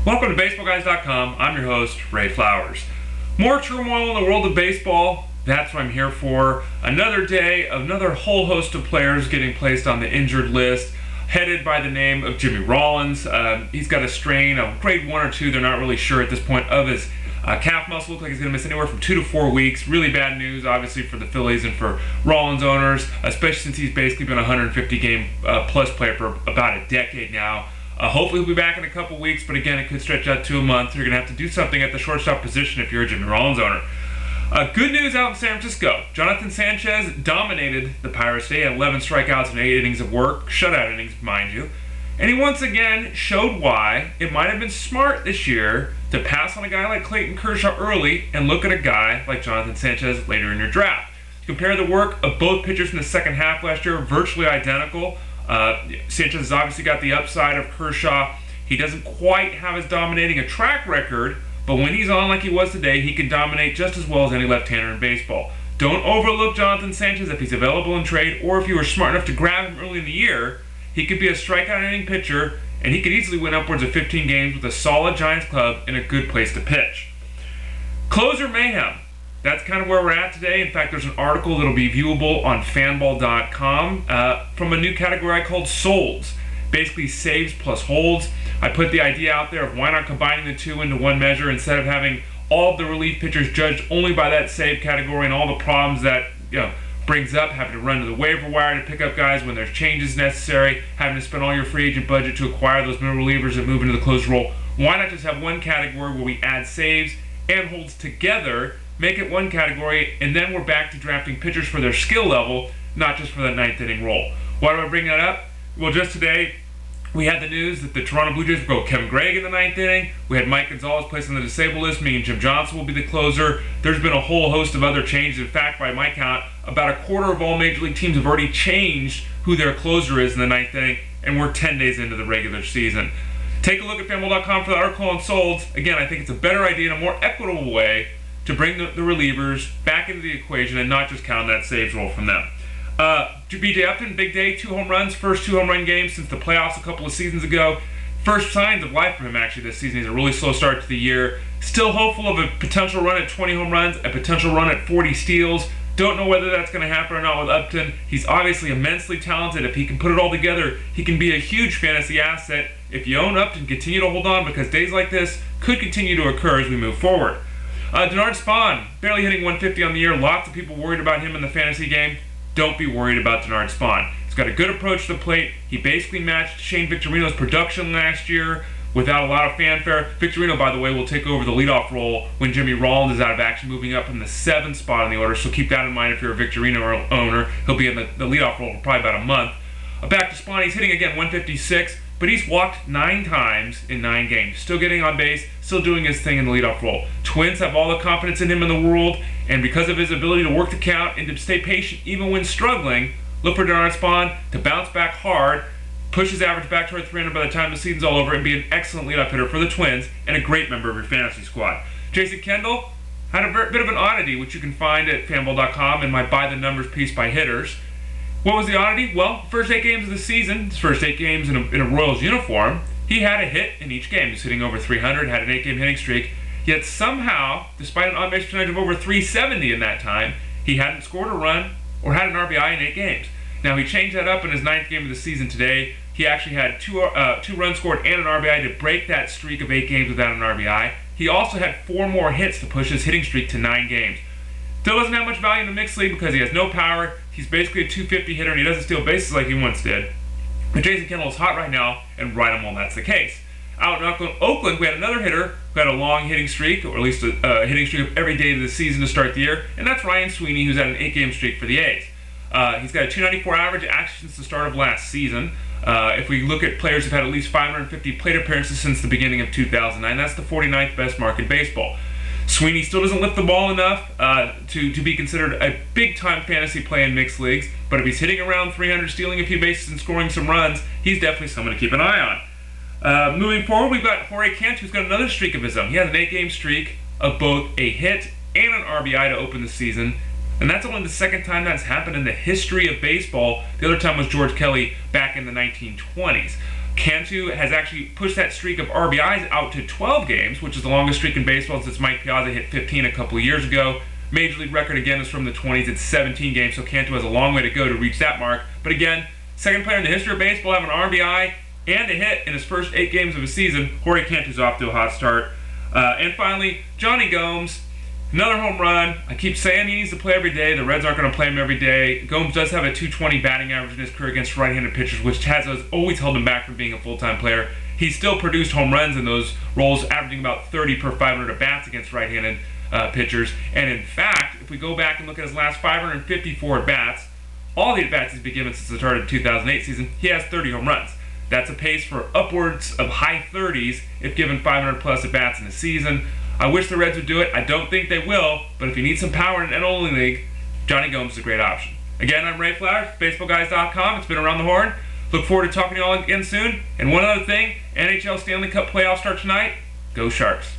Welcome to BaseballGuys.com. I'm your host, Ray Flowers. More turmoil in the world of baseball. That's what I'm here for. Another day, another whole host of players getting placed on the injured list, headed by the name of Jimmy Rollins. He's got a strain, a grade 1 or 2, they're not really sure at this point, of his calf muscle. Looks like he's going to miss anywhere from 2 to 4 weeks. Really bad news, obviously, for the Phillies and for Rollins owners, especially since he's basically been a 150-game plus player for about a decade now. Hopefully he'll be back in a couple weeks, but again, it could stretch out to a month. You're going to have to do something at the shortstop position if you're a Jimmy Rollins owner. Good news out in San Francisco. Jonathan Sanchez dominated the Pirates today, 11 strikeouts and 8 innings of work, shutout innings, mind you. And he once again showed why it might have been smart this year to pass on a guy like Clayton Kershaw early and look at a guy like Jonathan Sanchez later in your draft. Compare the work of both pitchers in the second half last year, virtually identical. Sanchez has obviously got the upside of Kershaw. He doesn't quite have as dominating a track record, but when he's on like he was today, he can dominate just as well as any left-hander in baseball. Don't overlook Jonathan Sanchez if he's available in trade, or if you were smart enough to grab him early in the year. He could be a strikeout inning pitcher, and he could easily win upwards of 15 games with a solid Giants club and a good place to pitch. Closer mayhem. That's kind of where we're at today. In fact, there's an article that'll be viewable on fanball.com from a new category I called solds. Basically saves plus holds. I put the idea out there of why not combining the two into one measure instead of having all of the relief pitchers judged only by that save category and all the problems that brings up, having to run to the waiver wire to pick up guys when there's changes necessary, having to spend all your free agent budget to acquire those middle relievers that move into the closer role. Why not just have one category where we add saves and holds together, make it one category, and then we're back to drafting pitchers for their skill level, not just for that ninth inning role. Why do I bring that up? Well, just today, we had the news that the Toronto Blue Jays will go Kevin Gregg in the ninth inning. We had Mike Gonzalez placed on the disabled list, meaning Jim Johnson will be the closer. There's been a whole host of other changes. In fact, by my count, about a quarter of all Major League teams have already changed who their closer is in the ninth inning, and we're 10 days into the regular season. Take a look at fanball.com for the article on solds. Again, I think it's a better idea and a more equitable way to bring the relievers back into the equation and not just count on that saves roll from them. B.J. Upton, big day, 2 home runs, first 2 home run games since the playoffs a couple of seasons ago. First signs of life for him actually this season. He's a really slow start to the year. Still hopeful of a potential run at 20 home runs, a potential run at 40 steals. Don't know whether that's going to happen or not with Upton. He's obviously immensely talented. If he can put it all together, he can be a huge fantasy asset. If you own Upton, continue to hold on because days like this could continue to occur as we move forward. Denard Span, barely hitting 150 on the year. Lots of people worried about him in the fantasy game. Don't be worried about Denard Span. He's got a good approach to the plate. He basically matched Shane Victorino's production last year without a lot of fanfare. Victorino, by the way, will take over the leadoff role when Jimmy Rollins is out of action, moving up from the 7th spot in the order, so keep that in mind if you're a Victorino owner. He'll be in the leadoff role for probably about a month. Back to Span, he's hitting again 156. But he's walked 9 times in 9 games. Still getting on base, still doing his thing in the leadoff role. Twins have all the confidence in him in the world, and because of his ability to work the count and to stay patient even when struggling, look for Denard Span to bounce back hard, push his average back toward 300 by the time the season's all over, and be an excellent leadoff hitter for the Twins and a great member of your fantasy squad. Jason Kendall had a bit of an oddity, which you can find at fanball.com in my By the Numbers piece by hitters. What was the oddity? Well, first 8 games of the season, his first 8 games in a Royals uniform, he had a hit in each game. He was hitting over 300, had an 8-game hitting streak. Yet somehow, despite an on-base percentage of over 370 in that time, he hadn't scored a run or had an RBI in 8 games. Now, he changed that up in his 9th game of the season today. He actually had 2 runs scored and an RBI to break that streak of 8 games without an RBI. He also had 4 more hits to push his hitting streak to 9 games. Still doesn't have much value in the mixed league because he has no power. He's basically a 250 hitter and he doesn't steal bases like he once did. But Jason Kendall is hot right now, and right on while that's the case. Out in Oakland, we had another hitter who had a long hitting streak, or at least a hitting streak of every day of the season to start the year, and that's Ryan Sweeney, who's had an 8-game streak for the A's. He's got a 294 average actually since the start of last season. If we look at players who've had at least 550 plate appearances since the beginning of 2009, that's the 49th best mark in baseball. Sweeney still doesn't lift the ball enough to be considered a big-time fantasy play in mixed leagues, but if he's hitting around 300, stealing a few bases, and scoring some runs, he's definitely someone to keep an eye on. Moving forward, we've got Jorge Cantu, who's got another streak of his own. He has an 8-game streak of both a hit and an RBI to open the season, and that's only the 2nd time that's happened in the history of baseball. The other time was George Kelly back in the 1920s. Cantu has actually pushed that streak of RBIs out to 12 games, which is the longest streak in baseball since Mike Piazza hit 15 a couple of years ago. Major league record again is from the 20s. It's 17 games, so Cantu has a long way to go to reach that mark. But again, second player in the history of baseball to have an RBI and a hit in his first 8 games of a season. Jorge Cantu's off to a hot start. And finally, Jonny Gomes. Another home run. I keep saying he needs to play every day. The Reds aren't going to play him every day. Gomes does have a .220 batting average in his career against right-handed pitchers, which has always held him back from being a full-time player. He's still produced home runs in those roles, averaging about 30 per 500 at-bats against right-handed pitchers. And in fact, if we go back and look at his last 554 at-bats, all the at-bats he's been given since the start of the 2008 season, he has 30 home runs. That's a pace for upwards of high 30s if given 500-plus at-bats in a season. I wish the Reds would do it. I don't think they will, but if you need some power in an NL league, Jonny Gomes is a great option. Again, I'm Ray Flowers, BaseballGuys.com. It's been Around the Horn. Look forward to talking to you all again soon. And one other thing, NHL Stanley Cup playoffs start tonight. Go Sharks.